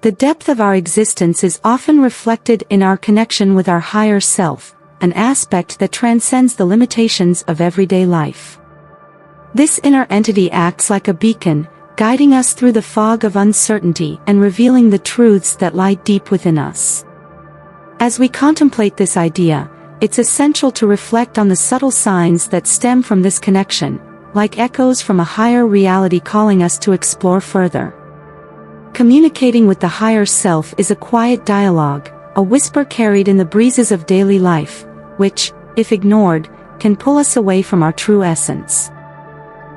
The depth of our existence is often reflected in our connection with our higher self, an aspect that transcends the limitations of everyday life. This inner entity acts like a beacon, guiding us through the fog of uncertainty and revealing the truths that lie deep within us. As we contemplate this idea, it's essential to reflect on the subtle signs that stem from this connection, like echoes from a higher reality calling us to explore further. Communicating with the higher self is a quiet dialogue, a whisper carried in the breezes of daily life, which, if ignored, can pull us away from our true essence.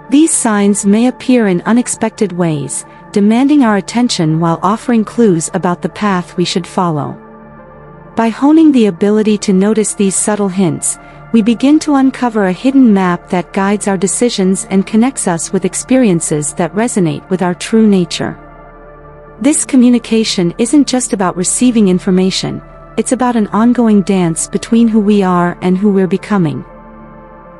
These signs may appear in unexpected ways, demanding our attention while offering clues about the path we should follow. By honing the ability to notice these subtle hints, we begin to uncover a hidden map that guides our decisions and connects us with experiences that resonate with our true nature. This communication isn't just about receiving information, it's about an ongoing dance between who we are and who we're becoming.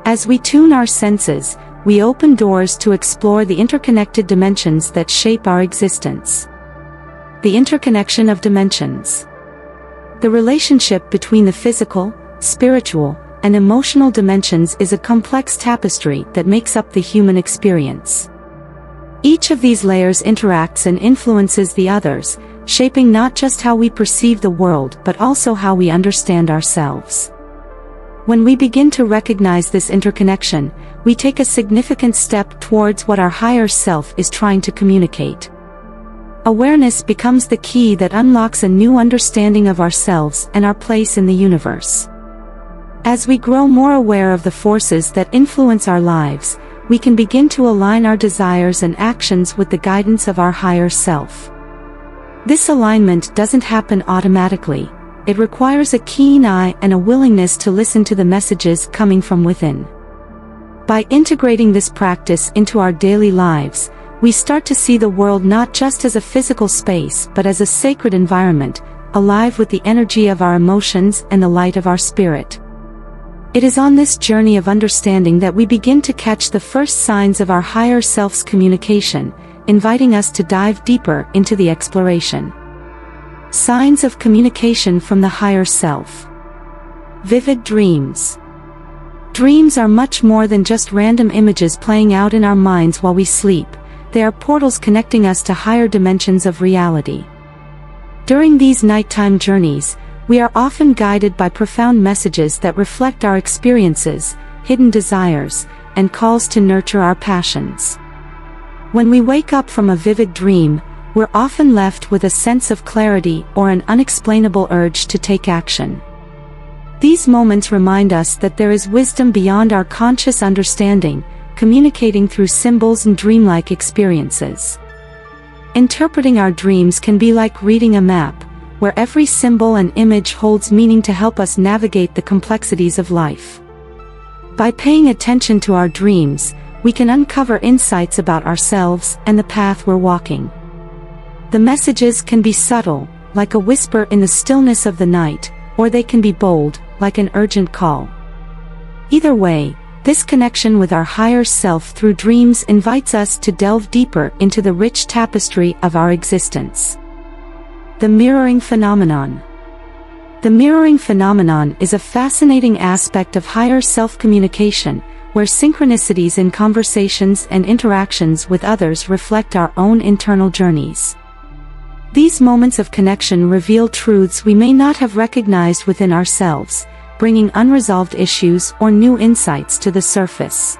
As we tune our senses, we open doors to explore the interconnected dimensions that shape our existence. The interconnection of dimensions. The relationship between the physical, spiritual, and emotional dimensions is a complex tapestry that makes up the human experience. Each of these layers interacts and influences the others, shaping not just how we perceive the world but also how we understand ourselves. When we begin to recognize this interconnection, we take a significant step towards what our higher self is trying to communicate. Awareness becomes the key that unlocks a new understanding of ourselves and our place in the universe. As we grow more aware of the forces that influence our lives, we can begin to align our desires and actions with the guidance of our higher self. This alignment doesn't happen automatically. It requires a keen eye and a willingness to listen to the messages coming from within. By integrating this practice into our daily lives, we start to see the world not just as a physical space but as a sacred environment, alive with the energy of our emotions and the light of our spirit. It is on this journey of understanding that we begin to catch the first signs of our higher self's communication, inviting us to dive deeper into the exploration. Signs of communication from the higher self. Vivid dreams. Dreams are much more than just random images playing out in our minds while we sleep. They are portals connecting us to higher dimensions of reality. During these nighttime journeys, we are often guided by profound messages that reflect our experiences, hidden desires, and calls to nurture our passions. When we wake up from a vivid dream, we're often left with a sense of clarity or an unexplainable urge to take action. These moments remind us that there is wisdom beyond our conscious understanding, communicating through symbols and dreamlike experiences. Interpreting our dreams can be like reading a map, where every symbol and image holds meaning to help us navigate the complexities of life. By paying attention to our dreams, we can uncover insights about ourselves and the path we're walking. The messages can be subtle, like a whisper in the stillness of the night, or they can be bold, like an urgent call. Either way, this connection with our higher self through dreams invites us to delve deeper into the rich tapestry of our existence. The mirroring phenomenon. The mirroring phenomenon is a fascinating aspect of higher self-communication, where synchronicities in conversations and interactions with others reflect our own internal journeys. These moments of connection reveal truths we may not have recognized within ourselves, bringing unresolved issues or new insights to the surface.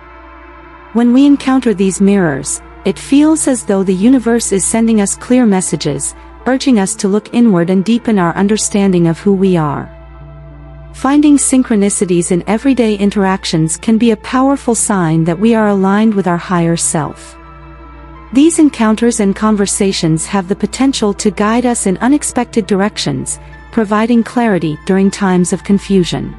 When we encounter these mirrors, it feels as though the universe is sending us clear messages, urging us to look inward and deepen our understanding of who we are. Finding synchronicities in everyday interactions can be a powerful sign that we are aligned with our higher self. These encounters and conversations have the potential to guide us in unexpected directions, providing clarity during times of confusion.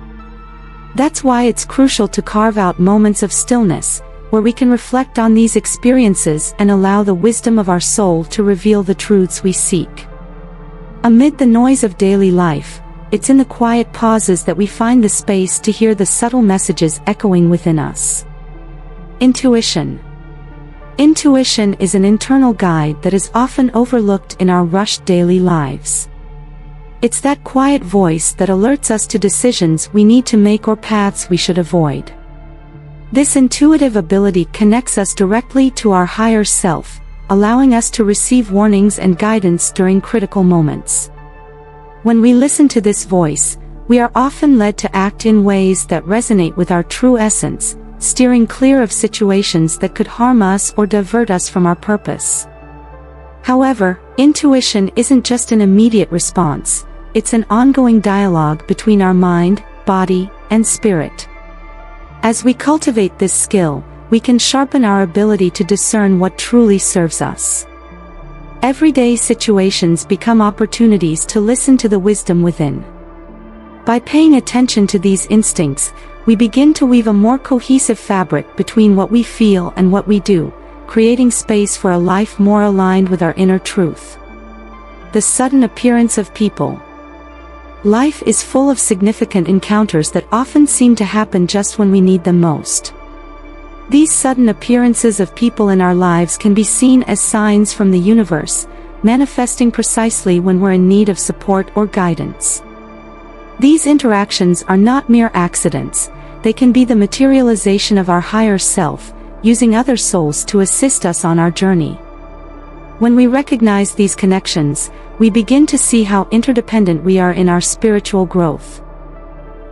That's why it's crucial to carve out moments of stillness, where we can reflect on these experiences and allow the wisdom of our soul to reveal the truths we seek. Amid the noise of daily life, it's in the quiet pauses that we find the space to hear the subtle messages echoing within us. Intuition. Intuition is an internal guide that is often overlooked in our rushed daily lives. It's that quiet voice that alerts us to decisions we need to make or paths we should avoid. This intuitive ability connects us directly to our higher self, allowing us to receive warnings and guidance during critical moments. When we listen to this voice, we are often led to act in ways that resonate with our true essence, steering clear of situations that could harm us or divert us from our purpose. However, intuition isn't just an immediate response, it's an ongoing dialogue between our mind, body, and spirit. As we cultivate this skill, we can sharpen our ability to discern what truly serves us. Everyday situations become opportunities to listen to the wisdom within. By paying attention to these instincts, we begin to weave a more cohesive fabric between what we feel and what we do, creating space for a life more aligned with our inner truth. The sudden appearance of people. Life is full of significant encounters that often seem to happen just when we need them most. These sudden appearances of people in our lives can be seen as signs from the universe, manifesting precisely when we're in need of support or guidance. These interactions are not mere accidents, they can be the materialization of our higher self, using other souls to assist us on our journey. When we recognize these connections, we begin to see how interdependent we are in our spiritual growth.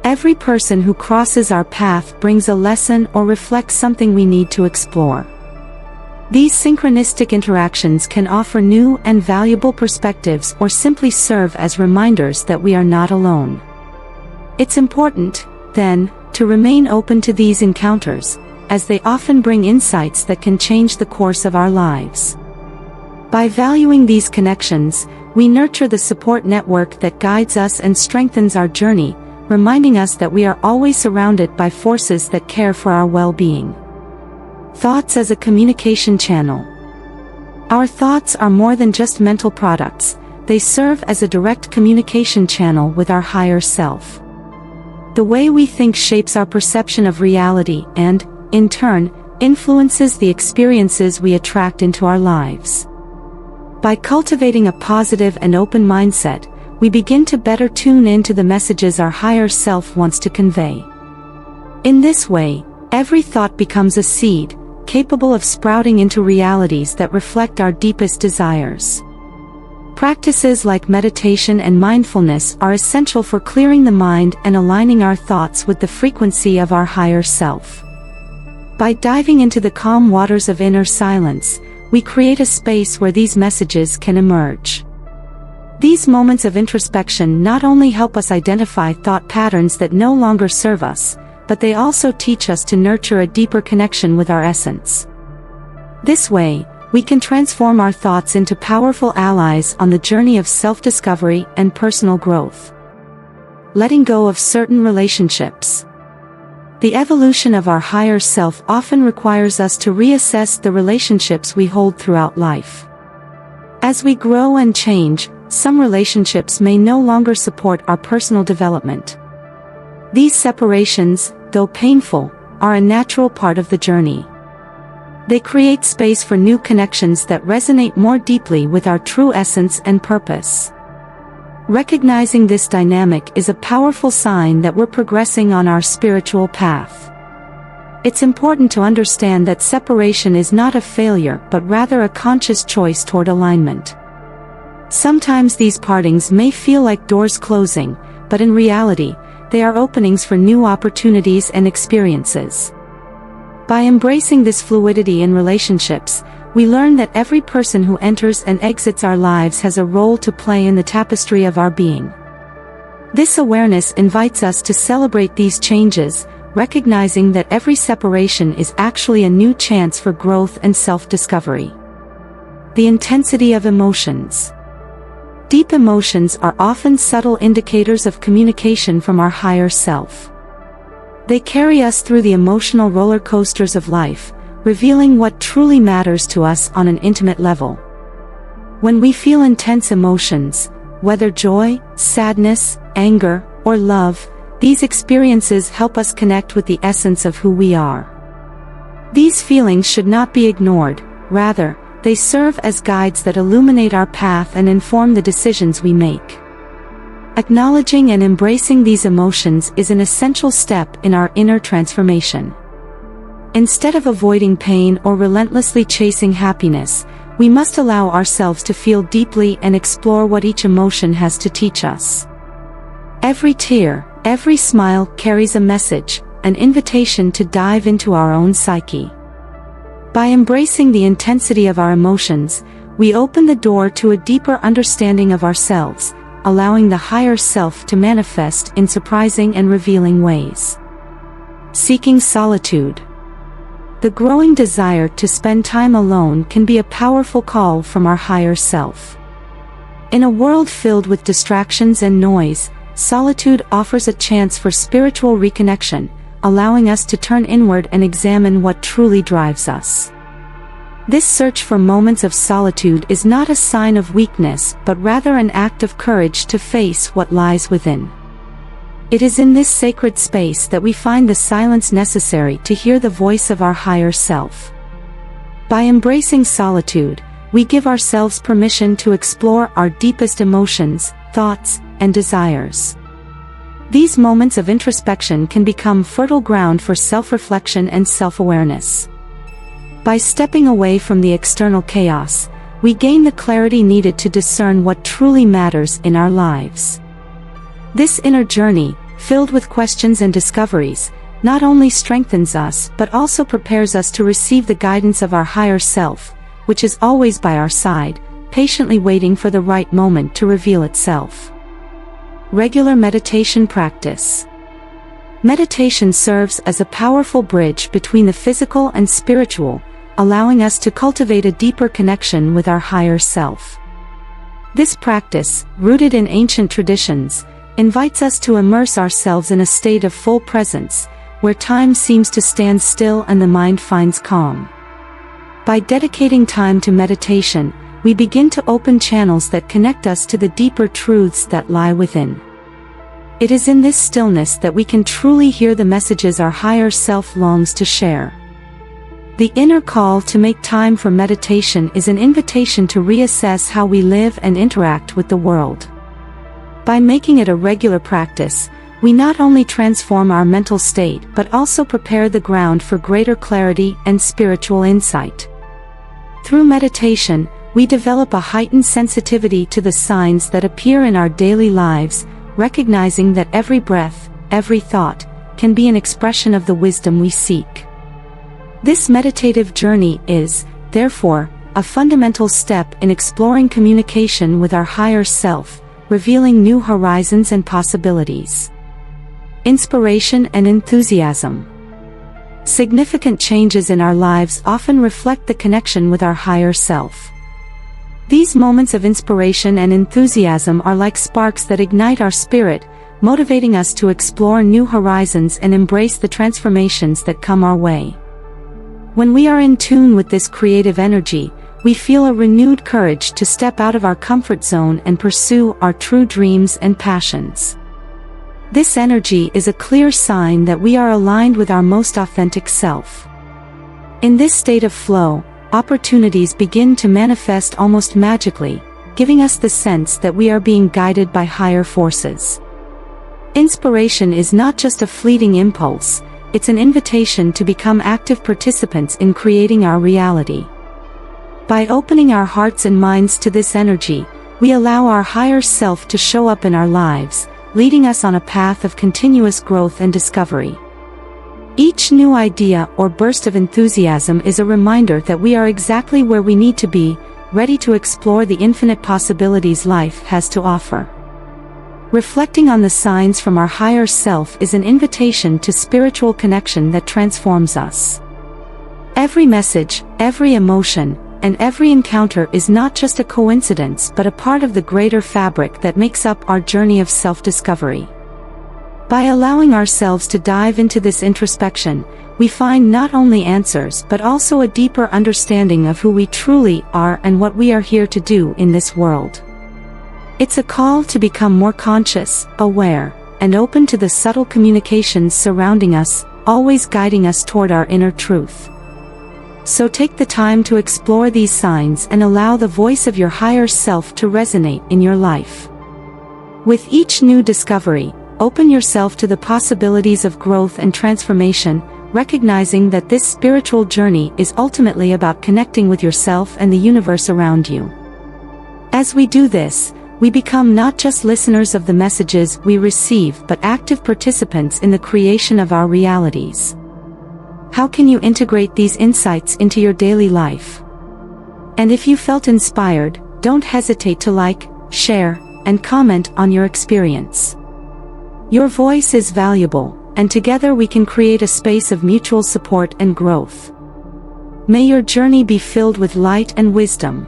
Every person who crosses our path brings a lesson or reflects something we need to explore. These synchronistic interactions can offer new and valuable perspectives or simply serve as reminders that we are not alone. It's important, then, to remain open to these encounters, as they often bring insights that can change the course of our lives. By valuing these connections, we nurture the support network that guides us and strengthens our journey, reminding us that we are always surrounded by forces that care for our well-being. Thoughts as a communication channel. Our thoughts are more than just mental products, they serve as a direct communication channel with our higher self. The way we think shapes our perception of reality and, in turn, influences the experiences we attract into our lives. By cultivating a positive and open mindset, we begin to better tune into the messages our higher self wants to convey. In this way, every thought becomes a seed, capable of sprouting into realities that reflect our deepest desires. Practices like meditation and mindfulness are essential for clearing the mind and aligning our thoughts with the frequency of our higher self. By diving into the calm waters of inner silence, we create a space where these messages can emerge. These moments of introspection not only help us identify thought patterns that no longer serve us, but they also teach us to nurture a deeper connection with our essence. This way, we can transform our thoughts into powerful allies on the journey of self-discovery and personal growth. Letting go of certain relationships. The evolution of our higher self often requires us to reassess the relationships we hold throughout life. As we grow and change, some relationships may no longer support our personal development. These separations, though painful, are a natural part of the journey. They create space for new connections that resonate more deeply with our true essence and purpose. Recognizing this dynamic is a powerful sign that we're progressing on our spiritual path. It's important to understand that separation is not a failure but rather a conscious choice toward alignment. Sometimes these partings may feel like doors closing, but in reality, they are openings for new opportunities and experiences. By embracing this fluidity in relationships, we learn that every person who enters and exits our lives has a role to play in the tapestry of our being. This awareness invites us to celebrate these changes, recognizing that every separation is actually a new chance for growth and self-discovery. The intensity of emotions. Deep emotions are often subtle indicators of communication from our higher self. They carry us through the emotional roller coasters of life, revealing what truly matters to us on an intimate level. When we feel intense emotions, whether joy, sadness, anger, or love, these experiences help us connect with the essence of who we are. These feelings should not be ignored, Rather, they serve as guides that illuminate our path and inform the decisions we make. Acknowledging and embracing these emotions is an essential step in our inner transformation. Instead of avoiding pain or relentlessly chasing happiness, we must allow ourselves to feel deeply and explore what each emotion has to teach us. Every tear, every smile carries a message, an invitation to dive into our own psyche. By embracing the intensity of our emotions, we open the door to a deeper understanding of ourselves, allowing the higher self to manifest in surprising and revealing ways. Seeking solitude. The growing desire to spend time alone can be a powerful call from our higher self. In a world filled with distractions and noise, solitude offers a chance for spiritual reconnection, allowing us to turn inward and examine what truly drives us. This search for moments of solitude is not a sign of weakness but rather an act of courage to face what lies within. It is in this sacred space that we find the silence necessary to hear the voice of our higher self. By embracing solitude, we give ourselves permission to explore our deepest emotions, thoughts, and desires. These moments of introspection can become fertile ground for self-reflection and self-awareness. By stepping away from the external chaos, we gain the clarity needed to discern what truly matters in our lives. This inner journey, filled with questions and discoveries, not only strengthens us but also prepares us to receive the guidance of our higher self, which is always by our side, patiently waiting for the right moment to reveal itself. Regular meditation practice. Meditation serves as a powerful bridge between the physical and spiritual, allowing us to cultivate a deeper connection with our higher self. This practice, rooted in ancient traditions, invites us to immerse ourselves in a state of full presence, where time seems to stand still and the mind finds calm. By dedicating time to meditation, we begin to open channels that connect us to the deeper truths that lie within. It is in this stillness that we can truly hear the messages our higher self longs to share. The inner call to make time for meditation is an invitation to reassess how we live and interact with the world. By making it a regular practice, we not only transform our mental state but also prepare the ground for greater clarity and spiritual insight. Through meditation, we develop a heightened sensitivity to the signs that appear in our daily lives, recognizing that every breath, every thought, can be an expression of the wisdom we seek. This meditative journey is, therefore, a fundamental step in exploring communication with our higher self, revealing new horizons and possibilities. Inspiration and enthusiasm. Significant changes in our lives often reflect the connection with our higher self. These moments of inspiration and enthusiasm are like sparks that ignite our spirit, motivating us to explore new horizons and embrace the transformations that come our way. When we are in tune with this creative energy, we feel a renewed courage to step out of our comfort zone and pursue our true dreams and passions. This energy is a clear sign that we are aligned with our most authentic self. In this state of flow, opportunities begin to manifest almost magically, giving us the sense that we are being guided by higher forces. Inspiration is not just a fleeting impulse, it's an invitation to become active participants in creating our reality. By opening our hearts and minds to this energy, we allow our higher self to show up in our lives, leading us on a path of continuous growth and discovery. Each new idea or burst of enthusiasm is a reminder that we are exactly where we need to be, ready to explore the infinite possibilities life has to offer. Reflecting on the signs from our higher self is an invitation to spiritual connection that transforms us. Every message, every emotion, and every encounter is not just a coincidence but a part of the greater fabric that makes up our journey of self-discovery. By allowing ourselves to dive into this introspection, we find not only answers but also a deeper understanding of who we truly are and what we are here to do in this world. It's a call to become more conscious, aware, and open to the subtle communications surrounding us, always guiding us toward our inner truth. So take the time to explore these signs and allow the voice of your higher self to resonate in your life. With each new discovery, open yourself to the possibilities of growth and transformation, recognizing that this spiritual journey is ultimately about connecting with yourself and the universe around you. As we do this, we become not just listeners of the messages we receive but active participants in the creation of our realities. How can you integrate these insights into your daily life? And if you felt inspired, don't hesitate to like, share, and comment on your experience. Your voice is valuable, and together we can create a space of mutual support and growth. May your journey be filled with light and wisdom.